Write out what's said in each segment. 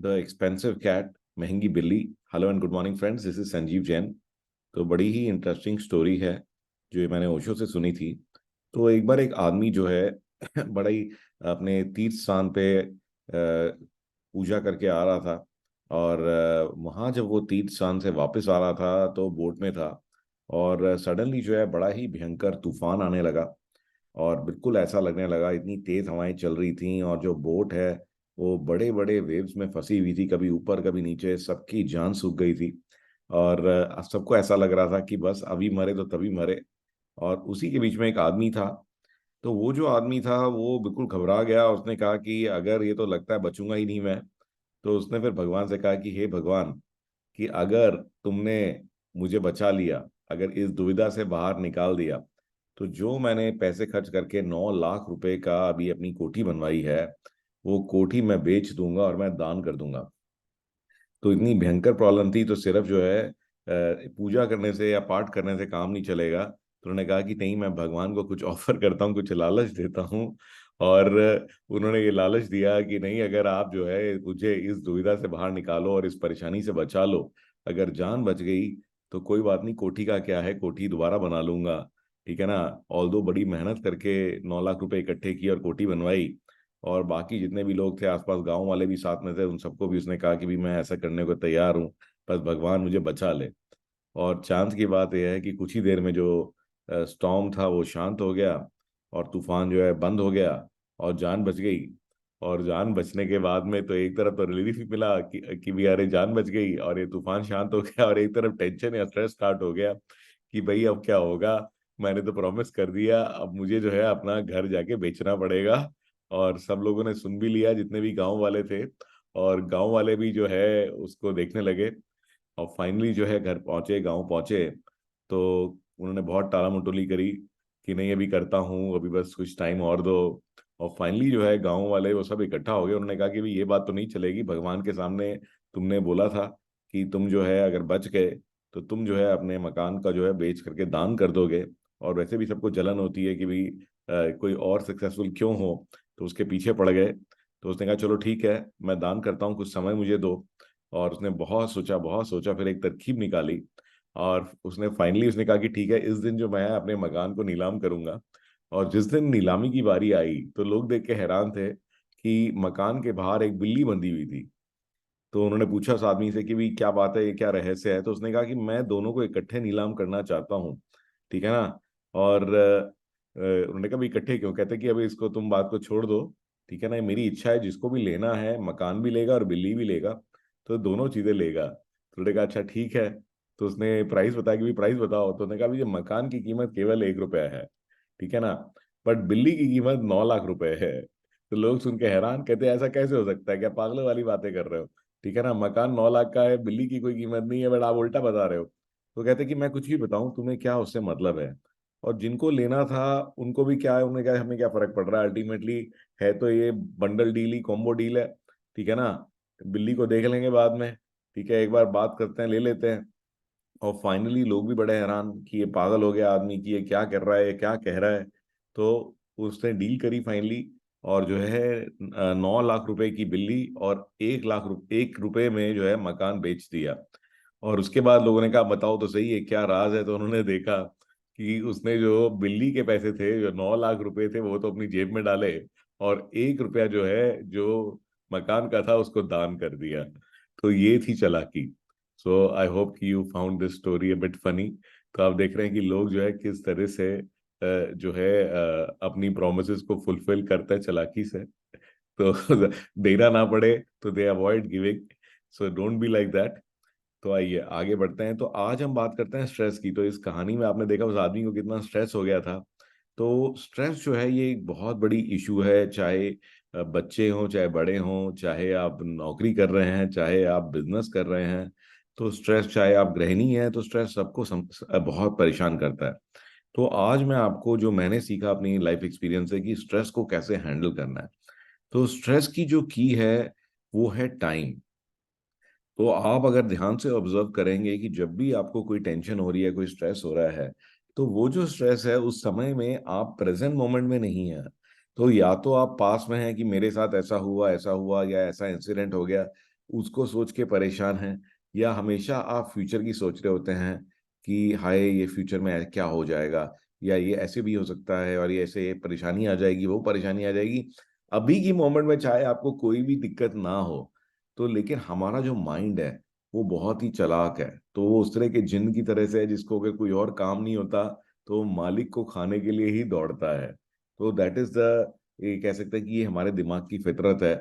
The expensive cat, महंगी बिल्ली। Hello and good morning friends, this is Sanjeev Jain. तो बड़ी ही इंटरेस्टिंग स्टोरी है जो ये मैंने ओशो से सुनी थी। तो एक बार एक आदमी जो है बड़ा ही अपने तीर्थ स्थान पे पूजा करके आ रहा था। और वहाँ जब वो तीर्थ स्थान से वापस आ रहा था तो बोट में था। और सडनली जो है बड़ा ही भयंकर तूफान आने लगा। और बिल्कुल ऐसा लगने लगा, इतनी तेज हवाएं चल रही थी और जो बोट है वो बड़े बड़े वेव्स में फंसी हुई थी, कभी ऊपर कभी नीचे, सबकी जान सूख गई थी। और सबको ऐसा लग रहा था कि बस अभी मरे तो तभी मरे। और उसी के बीच में एक आदमी था। तो वो जो आदमी था वो बिल्कुल घबरा गया। उसने कहा कि अगर ये तो लगता है बचूंगा ही नहीं मैं। तो उसने फिर भगवान से कहा कि हे भगवान, कि अगर तुमने मुझे बचा लिया, अगर इस दुविधा से बाहर निकाल दिया, तो जो मैंने पैसे खर्च करके 9 लाख रुपए का अभी अपनी कोठी बनवाई है, वो कोठी मैं बेच दूंगा और मैं दान कर दूंगा। तो इतनी भयंकर प्रॉब्लम थी, तो सिर्फ जो है पूजा करने से या पाठ करने से काम नहीं चलेगा। तो उन्होंने कहा कि नहीं, मैं भगवान को कुछ ऑफर करता हूँ, कुछ लालच देता हूँ। और उन्होंने ये लालच दिया कि नहीं, अगर आप जो है मुझे इस दुविधा से बाहर निकालो और इस परेशानी से बचा लो, अगर जान बच गई तो कोई बात नहीं, कोठी का क्या है, कोठी दोबारा बना लूंगा। ठीक है ना। ऑल दो बड़ी मेहनत करके 9 लाख रुपए इकट्ठे किए और कोठी बनवाई। और बाकी जितने भी लोग थे आसपास, गांव वाले भी साथ में थे, उन सबको भी उसने कहा कि भी मैं ऐसा करने को तैयार हूँ, बस भगवान मुझे बचा ले। और चांस की बात यह है कि कुछ ही देर में जो स्टॉर्म था वो शांत हो गया और तूफान जो है बंद हो गया और जान बच गई। और जान बचने के बाद में तो एक तरफ तो रिलीफ ही मिला कि भी अरे जान बच गई और ये तूफान शांत हो गया, और एक तरफ टेंशन या स्ट्रेस स्टार्ट हो गया कि भाई अब क्या होगा। मैंने तो प्रॉमिस कर दिया, अब मुझे जो है अपना घर जाके बेचना पड़ेगा। और सब लोगों ने सुन भी लिया, जितने भी गांव वाले थे। और गांव वाले भी जो है उसको देखने लगे। और फाइनली जो है घर पहुंचे, गांव पहुंचे, तो उन्होंने बहुत टाला मटोली करी कि नहीं अभी करता हूँ, अभी बस कुछ टाइम और दो। और फाइनली जो है गांव वाले वो सब इकट्ठा हो गए। उन्होंने कहा कि भाई ये बात तो नहीं चलेगी, भगवान के सामने तुमने बोला था कि तुम जो है अगर बच गए तो तुम जो है अपने मकान का जो है बेच करके दान कर दोगे। और वैसे भी सबको जलन होती है कि भाई कोई और सक्सेसफुल क्यों हो, तो उसके पीछे पड़ गए। तो उसने कहा चलो ठीक है, मैं दान करता हूँ, कुछ समय मुझे दो। और उसने बहुत सोचा, फिर एक तरकीब निकाली। और उसने फाइनली उसने कहा कि ठीक है, इस दिन जो मैं अपने मकान को नीलाम करूंगा। और जिस दिन नीलामी की बारी आई तो लोग देख के हैरान थे कि मकान के बाहर एक बिल्ली बंधी हुई थी। तो उन्होंने पूछा उस आदमी से कि भाई क्या बात है, ये क्या रहस्य है। तो उसने कहा कि मैं दोनों को इकट्ठे नीलाम करना चाहता हूँ। ठीक है ना। और उन्होंने कहा भाई इकट्ठे क्यों, कहते कि अभी इसको तुम बात को छोड़ दो। ठीक है ना, ये मेरी इच्छा है, जिसको भी लेना है मकान भी लेगा और बिल्ली भी लेगा। तो दोनों चीजें लेगा। तो उन्होंने कहा अच्छा ठीक है। तो उसने प्राइस बताया कि भाई प्राइस बताओ। तो उन्होंने कहा भाई ये मकान की कीमत केवल 1 रुपया है। ठीक है ना। बट बिल्ली की कीमत 9 लाख रुपए है। तो लोग सुन के हैरान, कहते ऐसा कैसे हो सकता है, क्या पागलों वाली बातें कर रहे हो। ठीक है ना, मकान 9 लाख का है, बिल्ली की कोई कीमत नहीं है, बट आप उल्टा बता रहे हो। तो कहते कि मैं कुछ भी बताऊं तुम्हें, क्या उससे मतलब है। और जिनको लेना था उनको भी क्या है, उन्हें क्या, हमें क्या फर्क पड़ रहा है अल्टीमेटली। है तो ये बंडल डील ही, कॉम्बो डील है। ठीक है ना। बिल्ली को देख लेंगे बाद में। ठीक है, एक बार बात करते हैं, ले लेते हैं। और फाइनली लोग भी बड़े हैरान कि ये पागल हो गया आदमी, कि ये क्या कर रहा है, ये क्या कह रहा है। तो उसने डील करी फाइनली। और जो है 9 लाख रुपए की बिल्ली और 1 रुपए में जो है मकान बेच दिया। और उसके बाद लोगों ने कहा बताओ तो सही है क्या राज है। तो उन्होंने देखा कि उसने जो बिल्ली के पैसे थे, जो 9 लाख रुपए थे, वो तो अपनी जेब में डाले। और 1 रुपया जो है, जो मकान का था, उसको दान कर दिया। तो ये थी चालाकी। सो आई होप कि you found this story a bit funny. तो आप देख रहे हैं कि लोग जो है किस तरह से जो है अपनी प्रोमिसेस को फुलफिल करते हैं चालाकी से। तो देना ना पड़े तो दे avoid giving. So don't be like that. तो आइए आगे बढ़ते हैं। तो आज हम बात करते हैं स्ट्रेस की। तो इस कहानी में आपने देखा उस आदमी को कितना स्ट्रेस हो गया था। तो स्ट्रेस जो है ये एक बहुत बड़ी इशू है, चाहे बच्चे हों, चाहे बड़े हों, चाहे आप नौकरी कर रहे हैं, चाहे आप बिजनेस कर रहे हैं। तो स्ट्रेस, चाहे आप गृहिणी हैं, तो स्ट्रेस सबको बहुत परेशान करता है। तो आज मैं आपको, जो मैंने सीखा अपनी लाइफ एक्सपीरियंस से, कि स्ट्रेस को कैसे हैंडल करना है। तो स्ट्रेस की जो की है वो है टाइम। तो आप अगर ध्यान से ऑब्जर्व करेंगे कि जब भी आपको कोई टेंशन हो रही है, कोई स्ट्रेस हो रहा है, तो वो जो स्ट्रेस है उस समय में आप प्रेजेंट मोमेंट में नहीं है। तो या तो आप पास में हैं कि मेरे साथ ऐसा हुआ या ऐसा इंसिडेंट हो गया, उसको सोच के परेशान हैं, या हमेशा आप फ्यूचर की सोच रहे होते हैं कि हाय ये फ्यूचर में क्या हो जाएगा, या ये ऐसे भी हो सकता है, और ये ऐसे ये परेशानी आ जाएगी, वो परेशानी आ जाएगी। अभी की मोमेंट में चाहे आपको कोई भी दिक्कत ना हो, तो लेकिन हमारा जो माइंड है वो बहुत ही चालाक है। तो वो उस तरह के जिन की तरह से है जिसको अगर कोई और काम नहीं होता तो वो मालिक को खाने के लिए ही दौड़ता है। तो दैट इज द, ये कह सकते हैं कि ये हमारे दिमाग की फितरत है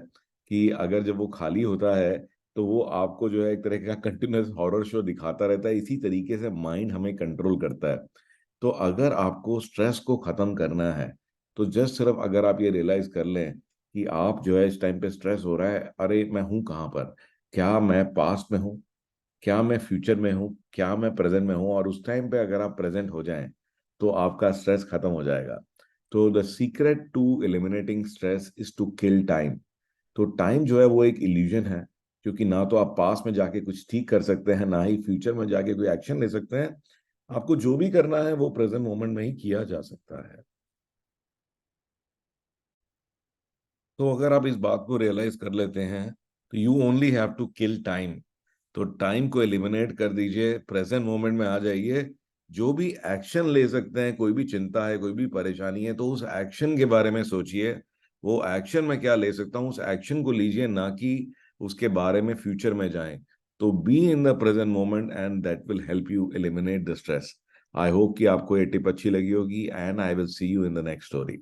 कि अगर जब वो खाली होता है तो वो आपको जो है एक तरह का कंटिन्यूअस हॉरर शो दिखाता रहता है। इसी तरीके से माइंड हमें कंट्रोल करता है। तो अगर आपको स्ट्रेस को खत्म करना है, तो जस्ट सिर्फ अगर आप ये रियलाइज कर लें कि आप जो है इस टाइम पे स्ट्रेस हो रहा है, अरे मैं हूं कहाँ पर, क्या मैं पास्ट में हूँ, क्या मैं फ्यूचर में हूँ, क्या मैं प्रेजेंट में हूँ, और उस टाइम पे अगर आप प्रेजेंट हो जाएं तो आपका स्ट्रेस खत्म हो जाएगा। तो the secret to eliminating stress is to kill time. तो टाइम जो है वो एक इल्यूजन है, क्योंकि ना तो आप पास में जाके कुछ ठीक कर सकते हैं, ना ही फ्यूचर में जाके कोई एक्शन ले सकते हैं। आपको जो भी करना है वो प्रेजेंट मोमेंट में ही किया जा सकता है। तो अगर आप इस बात को रियलाइज कर लेते हैं तो you only have to kill time. तो टाइम को एलिमिनेट कर दीजिए, प्रेजेंट मोमेंट में आ जाइए। जो भी एक्शन ले सकते हैं, कोई भी चिंता है, कोई भी परेशानी है, तो उस एक्शन के बारे में सोचिए। वो एक्शन में क्या ले सकता हूँ, उस एक्शन को लीजिए, ना कि उसके बारे में फ्यूचर में जाएं। तो be in the present moment and that will help you eliminate the stress. I hope कि आपको ये टिप अच्छी लगी होगी, and I will see you in the next story.